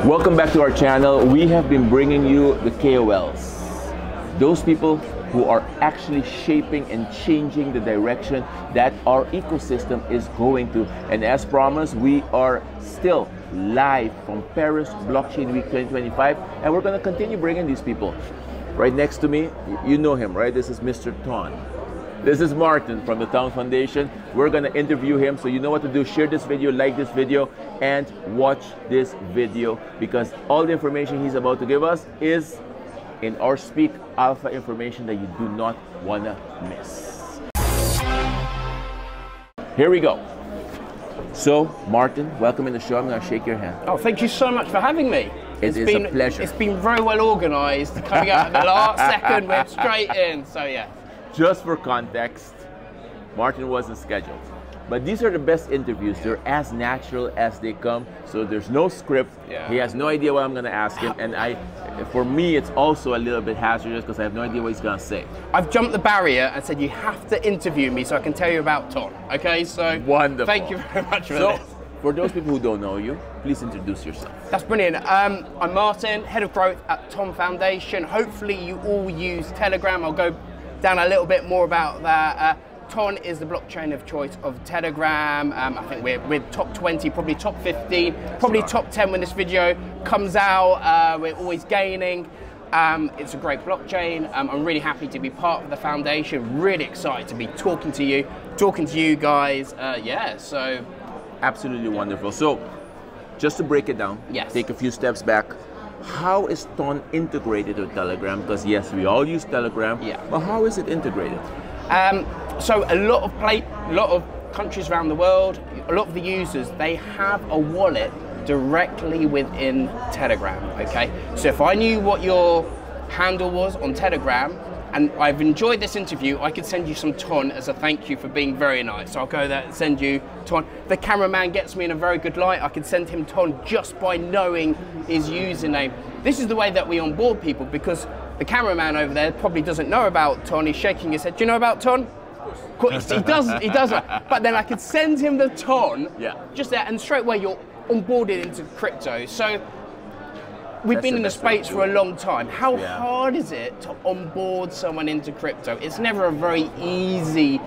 Welcome back to our channel. We have been bringing you the KOLs. Those people who are actually shaping and changing the direction that our ecosystem is going to. And as promised, we are still live from Paris Blockchain Week 2025, and we're going to continue bringing these people. Right next to me, you know him, right? This is Mr. Ton. This is Martin from the Town Foundation. We're going to interview him, so you know what to do. Share this video, like this video, and watch this video, because all the information he's about to give us is in our Speak Alpha information that you do not want to miss. Here we go. So, Martin, welcome in the show. I'm going to shake your hand. Oh, thank you so much for having me. It's been a pleasure. It's been very well organized. Coming out at the last second, went straight in. So, yeah. Just for context, Martin wasn't scheduled. But these are the best interviews. They're as natural as they come. So there's no script. Yeah. He has no idea what I'm going to ask him. And for me, it's also a little bit hazardous because I have no idea what he's going to say. I've jumped the barrier and said, you have to interview me so I can tell you about Ton. Okay, so wonderful. Thank you very much for this. For those people who don't know you, please introduce yourself. That's brilliant. I'm Martin, Head of Growth at Ton Foundation. Hopefully you all use Telegram. I'll go down a little bit more about that. Ton is the blockchain of choice of Telegram. I think we're top 20, probably top 15, probably top 10 when this video comes out. We're always gaining. It's a great blockchain. I'm really happy to be part of the foundation. Really excited to be talking to you guys. Yeah, so. Absolutely wonderful. So, just to break it down, yes. Take a few steps back. How is Ton integrated with Telegram? Because yes, we all use Telegram, yeah. But how is it integrated? So a lot of countries around the world, a lot of the users, they have a wallet directly within Telegram, okay? So if I knew what your handle was on Telegram, and I've enjoyed this interview, I could send you some Ton as a thank you for being very nice. So I'll go there and send you Ton. The cameraman gets me in a very good light. I could send him Ton just by knowing his username. This is the way that we onboard people, because the cameraman over there probably doesn't know about Ton. He's shaking his head. Do you know about Ton? Of course. He doesn't. But then I could send him the Ton, yeah, just there, and straight away you're onboarded into crypto. So we've been in the space for a long time. How hard is it to onboard someone into crypto? It's never a very easy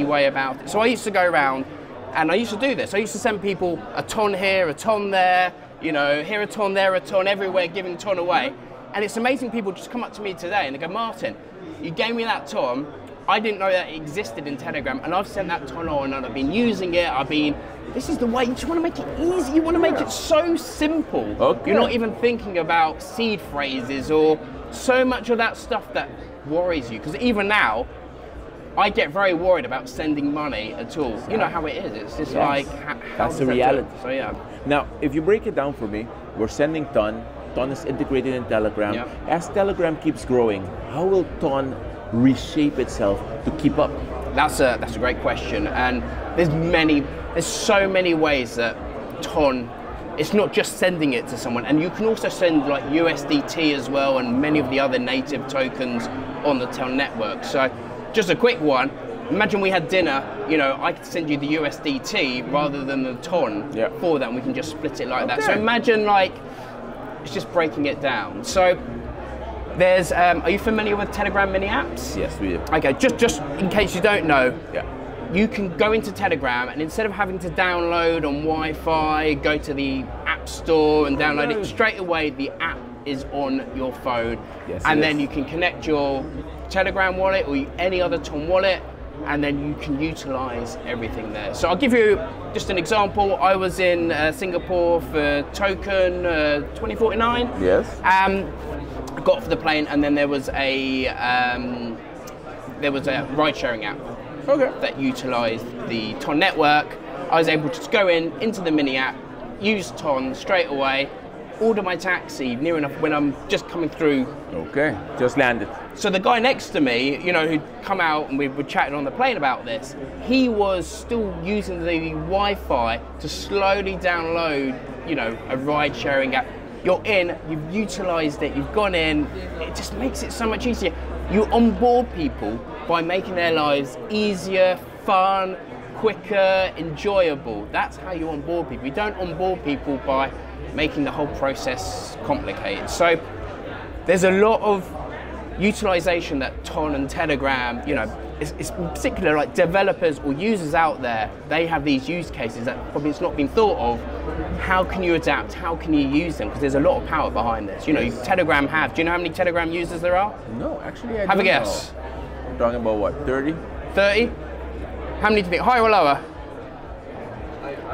way about it. So I used to go around and I used to do this. I used to send people a Ton here, a Ton there, you know, here a Ton, there a Ton, everywhere, giving Ton away. And it's amazing, people just come up to me today and they go, Martin, you gave me that Ton. I didn't know that it existed in Telegram, and I've sent that Ton on and I've been using it. This is the way, you just want to make it easy. You want to make it so simple. Okay. You're not even thinking about seed phrases or so much of that stuff that worries you. Because even now, I get very worried about sending money at all. You know how it is. It's just like, that's the reality. So yeah. Now, if you break it down for me, we're sending Ton. Ton is integrated in Telegram. Yep. As Telegram keeps growing, how will Ton reshape itself to keep up? That's a great question, and there's so many ways that Ton, it's not just sending it to someone, and you can also send like USDT as well, and many of the other native tokens on the Ton network. So just a quick one, imagine we had dinner, you know, I could send you the USDT rather than the Ton for that, and we can just split it like that. So imagine, like, it's just breaking it down. So there's, are you familiar with Telegram mini apps? Yes, we do. Okay, just in case you don't know, you can go into Telegram, and instead of having to download on Wi-Fi, go to the App Store and download it, straight away the app is on your phone. Yes, and then you can connect your Telegram wallet or any other Ton wallet, and then you can utilize everything there. So I'll give you just an example. I was in Singapore for Token 2049. Yes. Got off the plane, and then there was a ride-sharing app that utilized the Ton network. I was able to just go into the mini app, use Ton straight away, order my taxi near enough when I'm just coming through. Okay, just landed. So the guy next to me, you know, who'd come out and we were chatting on the plane about this, he was still using the Wi-Fi to slowly download, you know, a ride-sharing app. You're in, you've utilized it, you've gone in, it just makes it so much easier. You onboard people by making their lives easier, fun, quicker, enjoyable. That's how you onboard people. You don't onboard people by making the whole process complicated. So there's a lot of utilization that Ton and Telegram, you know, it's in particular like developers or users out there, they have these use cases that probably it's not been thought of. How can you adapt? How can you use them? Because there's a lot of power behind this. You know, Telegram do you know how many Telegram users there are? No, actually I don't Have a guess. know. We're talking about what, 30? 30? How many do you think? Higher or lower?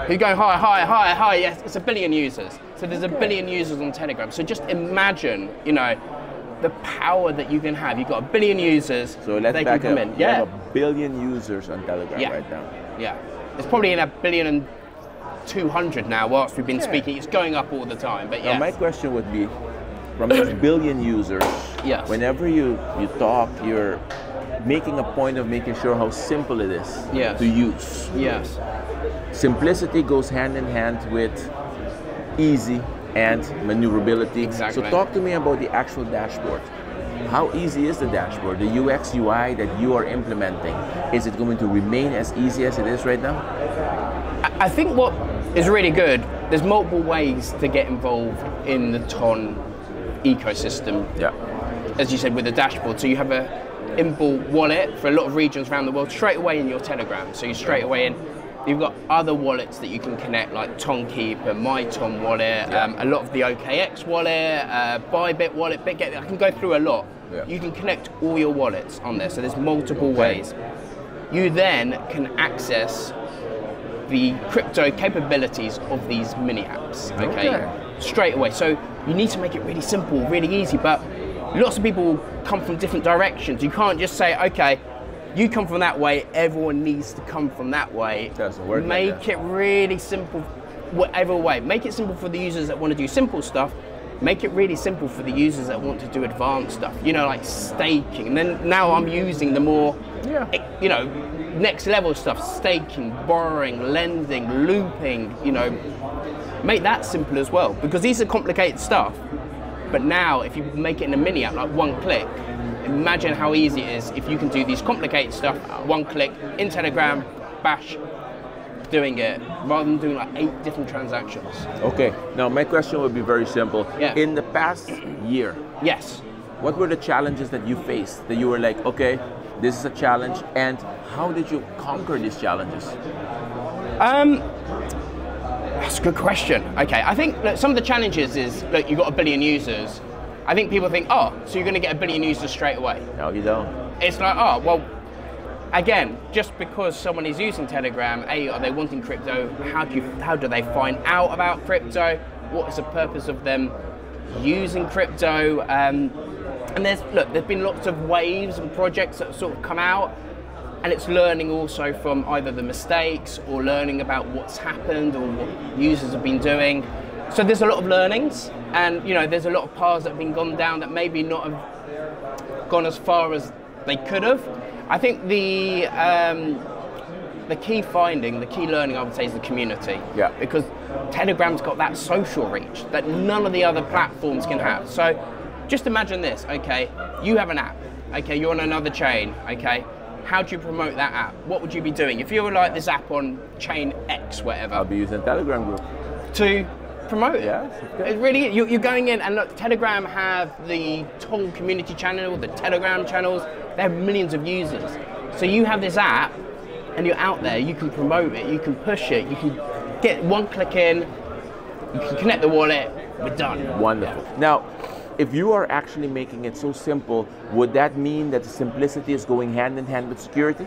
Who's going higher, higher, higher, higher? Yes, it's 1 billion users. So there's 1 billion users on Telegram. So just imagine, you know, the power that you can have. You've got 1 billion users. So let's they back can come up. in. You have 1 billion users on Telegram right now. Yeah. It's probably in 1,200,000,000 now whilst we've been speaking. It's going up all the time. But now my question would be, from these billion users, whenever you talk, you're making a point of making sure how simple it is to use. Yes. Simplicity goes hand in hand with easy and maneuverability. Exactly. So talk to me about the actual dashboard. How easy is the dashboard? The UX UI that you are implementing, is it going to remain as easy as it is right now? I think what is really good, there's multiple ways to get involved in the Ton ecosystem. Yeah. As you said, with the dashboard. So you have a inbuilt wallet for a lot of regions around the world straight away in your Telegram. So you straight away in. You've got other wallets that you can connect, like TonKeeper, MyTon wallet, a lot of the OKX wallet, Bybit wallet, BitGet. I can go through a lot. Yeah. You can connect all your wallets on there, so there's multiple ways. You then can access the crypto capabilities of these mini apps, okay? Straight away. So you need to make it really simple, really easy, but lots of people come from different directions. You can't just say, okay, you come from that way, everyone needs to come from that way. It doesn't work. Make it really simple, whatever way. Make it simple for the users that want to do simple stuff. Make it really simple for the users that want to do advanced stuff. You know, like staking. And then now I'm using the more, you know, next level stuff. Staking, borrowing, lending, looping, you know. Make that simple as well. Because these are complicated stuff. But now, if you make it in a mini app, like one click, imagine how easy it is if you can do these complicated stuff, one click, in Telegram, bash, doing it, rather than doing like 8 different transactions. Okay, now my question would be very simple. In the past year, what were the challenges that you faced, that you were like, okay, this is a challenge, and how did you conquer these challenges? That's a good question. Okay, I think that some of the challenges is, look, you've got 1 billion users. I think people think, oh, so you're going to get 1 billion users straight away. No, you don't. It's like, oh, well, again, just because someone is using Telegram, are they wanting crypto? How do they find out about crypto? What is the purpose of them using crypto? And there's been lots of waves and projects that have sort of come out, and it's learning also from either the mistakes or learning about what's happened or what users have been doing. So there's a lot of learnings, and you know, there's a lot of paths that have been gone down that maybe not have gone as far as they could have. I think the key finding, the key learning, I would say, is the community. Yeah. Because Telegram's got that social reach that none of the other platforms can have. So just imagine this, okay? You have an app, okay? You're on another chain, okay? How do you promote that app? What would you be doing? If you were like this app on chain X, whatever. I'll be using Telegram group. To promote it. It really, you're going in, and look, Telegram have the Ton community channel, the Telegram channels, they have millions of users. So you have this app, and you're out there, you can promote it, you can push it, you can get one click in, you can connect the wallet, we're done. Wonderful. Now, if you are actually making it so simple, would that mean that the simplicity is going hand in hand with security?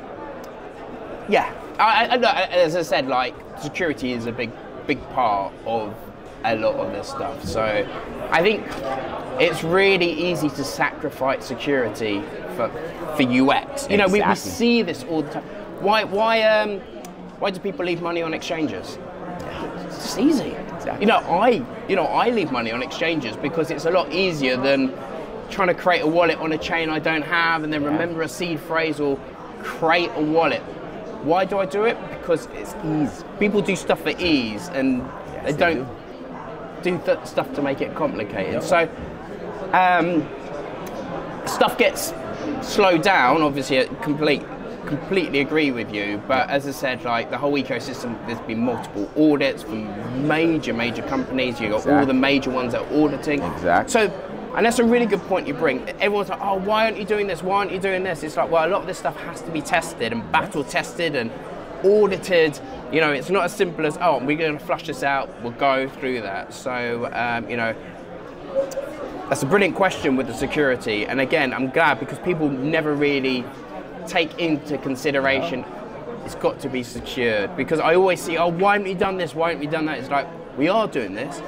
Yeah, as I said, like, security is a big part of a lot of this stuff. So I think it's really easy to sacrifice security for UX. You know, we see this all the time. Why do people leave money on exchanges? It's just easy. Exactly. You know, I leave money on exchanges because it's a lot easier than trying to create a wallet on a chain I don't have and then remember a seed phrase or create a wallet. Why do I do it? Because it's ease. People do stuff for ease, and they don't do stuff to make it complicated. So stuff gets slowed down, obviously, at complete completely agree with you, but as I said, like the whole ecosystem, there's been multiple audits from major companies. You've got all the major ones that are auditing. Exactly. So, and that's a really good point you bring. Everyone's like, oh, why aren't you doing this? Why aren't you doing this? It's like, well, a lot of this stuff has to be tested and battle tested and audited. You know, it's not as simple as, oh, we're going to flush this out. We'll go through that. So, you know, that's a brilliant question with the security. And again, I'm glad because people never really take into consideration it's got to be secured. Because I always see, oh, why haven't you done this? Why haven't you done that? It's like, we are doing this.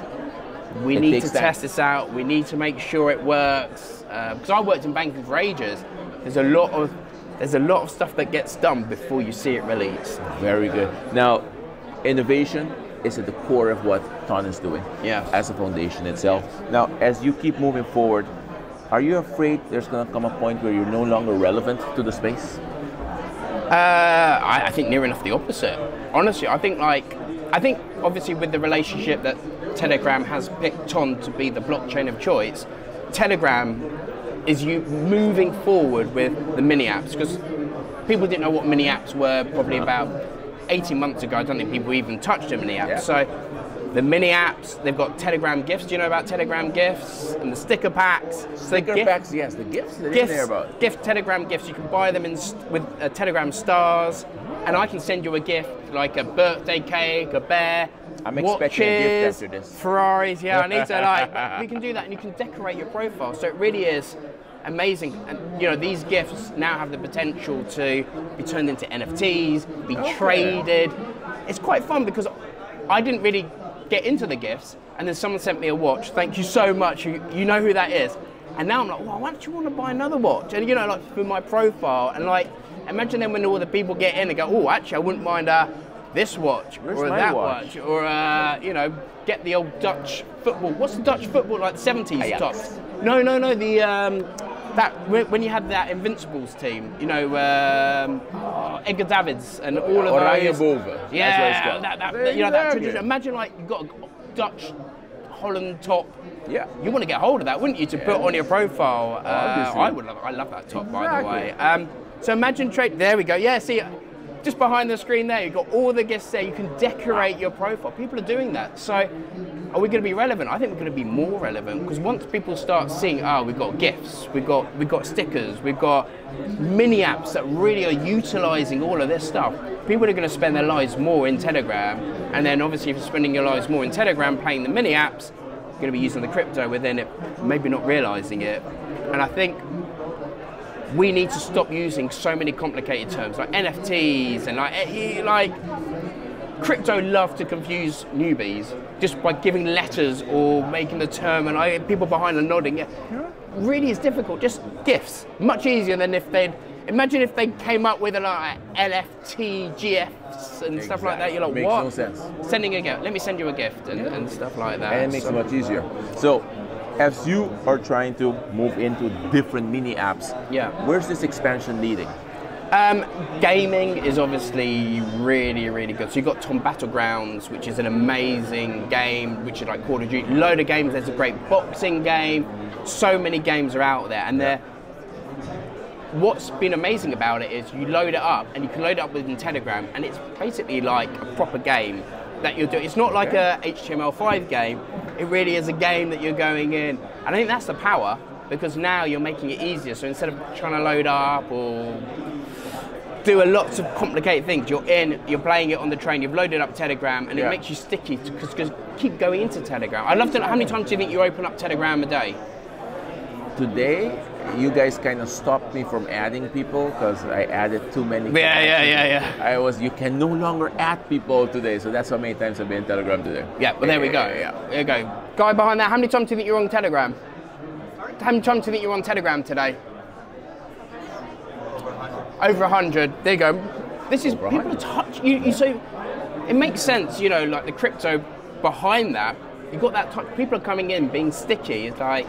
We need to test this out. We need to make sure it works. Because I worked in banking for ages. There's a lot of stuff that gets done before you see it released. Very good. Now, innovation is at the core of what Ton is doing as a foundation itself. Now, as you keep moving forward, are you afraid there's going to come a point where you're no longer relevant to the space? I think near enough the opposite. Honestly, I think obviously with the relationship that Telegram has picked on to be the blockchain of choice, Telegram is you moving forward with the mini apps, because people didn't know what mini apps were probably about 18 months ago. I don't think people even touched a mini app. So the mini apps, they've got Telegram GIFs. Do you know about Telegram GIFs and the sticker packs? Sticker packs, yes, the GIFs. GIF Telegram GIFs. You can buy them with Telegram stars, and I can send you a gift like a birthday cake, a bear. I'm expecting a gift after this. Ferraris, yeah, I need to we can do that, and you can decorate your profile. So it really is amazing. And you know, these gifts now have the potential to be turned into NFTs, be traded. It's quite fun because I didn't really get into the gifts, and then someone sent me a watch. Thank you so much. You know who that is. And now I'm like, well, why don't you want to buy another watch? And you know, like for my profile, and like, imagine then when all the people get in and go, oh, actually, I wouldn't mind this watch or that watch, or you know, get the old Dutch football. What's the Dutch football like? 70s tops? No. The that when you had that Invincibles team, you know, Edgar Davids and all of those. Bova. Yeah, that you know, that tradition. Imagine like you've got a Dutch Holland top. Yeah, you want to get hold of that, wouldn't you, to put on your profile? I love that top, by the way. So imagine trade. There we go. Yeah, see, just behind the screen there, you've got all the gifts there. You can decorate your profile. People are doing that. So, are we going to be relevant? I think we're going to be more relevant, because once people start seeing, oh, we've got gifts, we've got stickers, we've got mini apps that really are utilizing all of this stuff. People are going to spend their lives more in Telegram, and then obviously if you're spending your lives more in Telegram playing the mini apps, you're going to be using the crypto within it, maybe not realizing it. And I think we need to stop using so many complicated terms like NFTs and like crypto love to confuse newbies just by giving letters or making the term, and people behind are nodding. Yeah, really is difficult. Just gifts, much easier than if they'd imagine if they came up with like NFT GIFs and stuff like that. You're like, makes what? No sense. Sending a gift. Let me send you a gift and stuff like that. And it makes it much easier. So, as you are trying to move into different mini apps, where's this expansion leading? Gaming is obviously really, really good. So you've got Tom Battlegrounds, which is an amazing game, which is like Call of Duty. Load of games. There's a great boxing game. So many games are out there, and what's been amazing about it is you load it up, and you can load it up within Telegram, and it's basically like a proper game that you're doing. It's not like a HTML5 game. It really is a game that you're going in. And I think that's the power, because now you're making it easier. So instead of trying to load up or do lots of complicated things, you're playing it on the train, you've loaded up Telegram, and it makes you sticky because keep going into Telegram. I'd love to know, how many times do you think you open up Telegram a day? Today, you guys kind of stopped me from adding people because I added too many. Yeah. You can no longer add people today, so that's how many times I've been in Telegram today. Yeah, well there we go. There you go. Guy behind that, how many times do you think you're on Telegram? How many times do you think you're on Telegram today? Over 100. There you go. This is people touch you. So it makes sense, you know, like the crypto behind that. You've got that touch. People are coming in, being sticky. It's like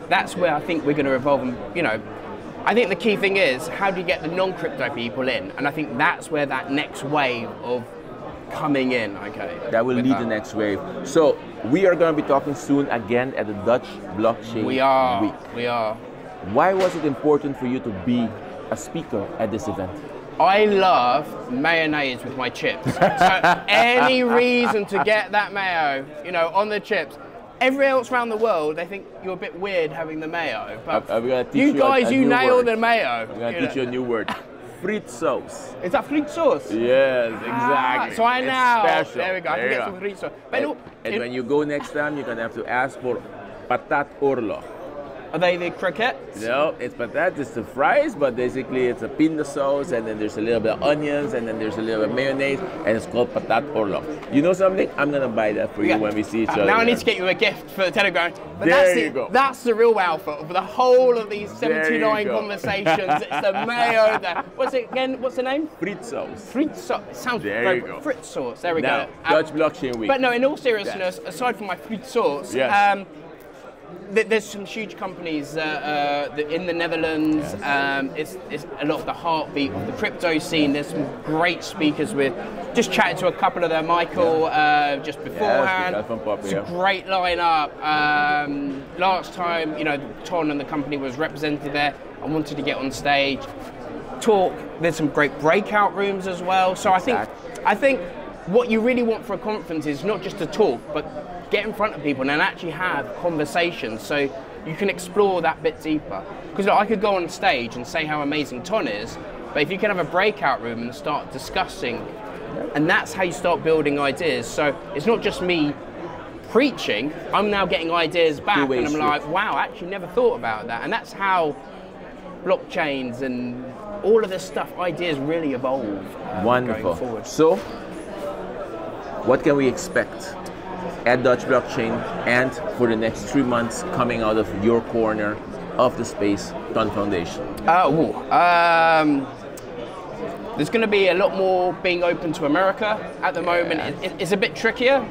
that's where I think we're going to evolve. And you know, I think the key thing is how do you get the non-crypto people in? And I think that's where that next wave of coming in. Okay. That will lead the next wave. So we are going to be talking soon again at the Dutch Blockchain Week. We are. Why was it important for you to be a speaker at this event? I love mayonnaise with my chips. So any reason to get that mayo, you know, on the chips. Everywhere else around the world, they think you're a bit weird having the mayo. But I'm gonna teach you guys, you nail word. the mayo. I'm going to teach you a new word. Frites sauce. Is that frites sauce? Yes, exactly. So I it's now. special. There we go. I can get some frites sauce. But and when you go next time, you're going to have to ask for patat orlo. Are they the croquettes? No, it's patat, it's the fries, but basically it's a pinda sauce, and then there's a little bit of onions, and then there's a little bit of mayonnaise, and it's called patat orlo. You know something? I'm gonna buy that for you when we see each other. Now I need to get you a gift for the Telegram. But there you go. That's the real alpha of the whole of these 79 conversations. It's the mayo. What's it again? What's the name? Frites sauce. Frites sauce. It sounds there you go. Frites sauce. There we now, go. Dutch Blockchain Week. But no, in all seriousness, aside from my frites sauce, yes. There's some huge companies in the Netherlands. It's a lot of the heartbeat of the crypto scene. There's some great speakers. With just chatted to a couple of them, Michael, just beforehand. It's a great lineup. Last time, you know, Ton and the company was represented there. I wanted to get on stage, talk. There's some great breakout rooms as well. So I think what you really want for a conference is not just to talk, but get in front of people and actually have conversations so you can explore that bit deeper. Because I could go on stage and say how amazing Ton is, but if you can have a breakout room and start discussing, and that's how you start building ideas. So it's not just me preaching, I'm now getting ideas back and I'm like, wow, I actually never thought about that. And that's how blockchains and all of this stuff, ideas really evolve. Wonderful. Going forward. So, what can we expect at Dutch Blockchain and for the next 3 months coming out of your corner of the space, Ton Foundation? There's going to be a lot more being open to America at the moment. It's a bit trickier,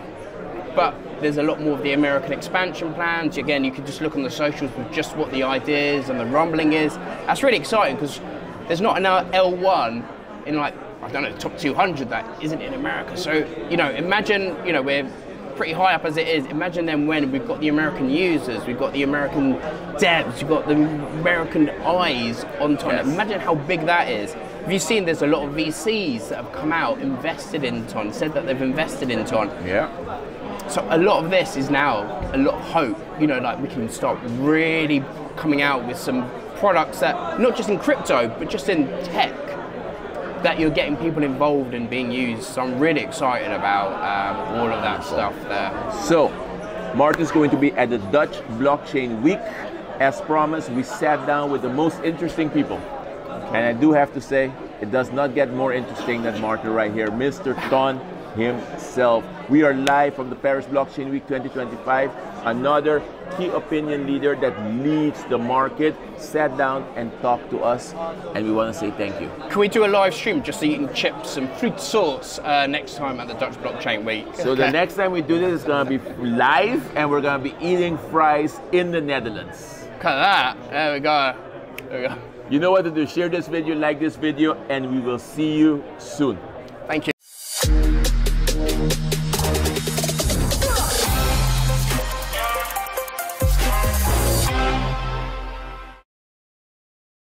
but there's a lot more of the American expansion plans. Again, you can just look on the socials with just what the ideas and the rumbling is. That's really exciting because there's not another L1 in, like, I don't know, the top 200 that isn't in America. So, you know, imagine, you know, we're pretty high up as it is. Imagine then when we've got the American users, we've got the American devs, we've got the American eyes on Ton. Yes. Imagine how big that is. Have you seen there's a lot of VCs that have come out, invested in Ton, said that they've invested in Ton. Yeah. So a lot of this is now a lot of hope. You know, like we can start really coming out with some products that, not just in crypto, but just in tech, that you're getting people involved in being used. So I'm really excited about all of that stuff there. So, Martin's going to be at the Dutch Blockchain Week. As promised, we sat down with the most interesting people. And I do have to say, it does not get more interesting than Martin right here, Mr. Ton himself. We are live from the Paris Blockchain Week 2025. Another key opinion leader that leads the market sat down and talked to us, and we want to say thank you. Can we do a live stream just so you can chip some fruit sauce next time at the Dutch Blockchain Week? So the next time we do this is going to be live, and we're going to be eating fries in the Netherlands. Look at that. There we go. There we go. You know what to do. Share this video, like this video, and we will see you soon. Thank you.